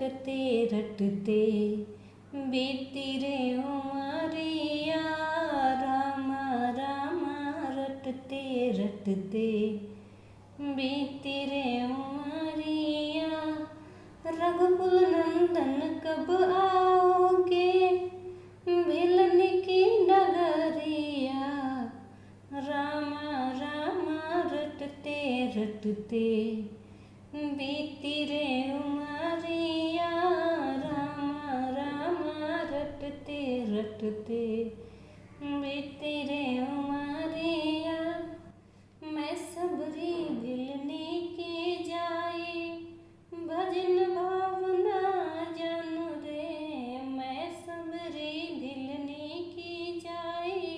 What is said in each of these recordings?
रटते रटते बीती रे उमरिया, रामा रामा रटते रटते बीती रे उमरिया। रघुकुल नंदन कब आओगे, भिलन की नगरिया, रामा रामा रटते रटते बीती रे उमरिया, रामा रामा रटते रटते बीती रे उमरिया। मैं सबरी भिलने के जाए, भजन भावना जानू रे, मैं सबरी भिलने की जाए,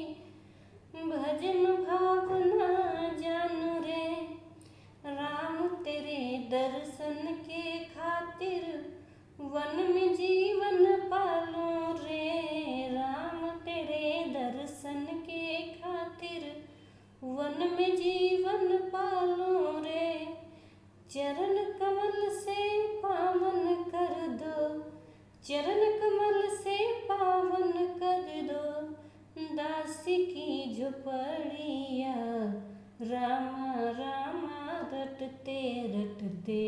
भजन भावना जानू रे। राम तेरे दर्शन के खातिर वन में जीवन पालूं रे, राम तेरे दर्शन के खातिर वन में जीवन पालूं रे। चरण कमल से पावन कर दो, चरण कमल से पावन कर दो, दासी की झोपड़िया, रामा रामा रटते रटते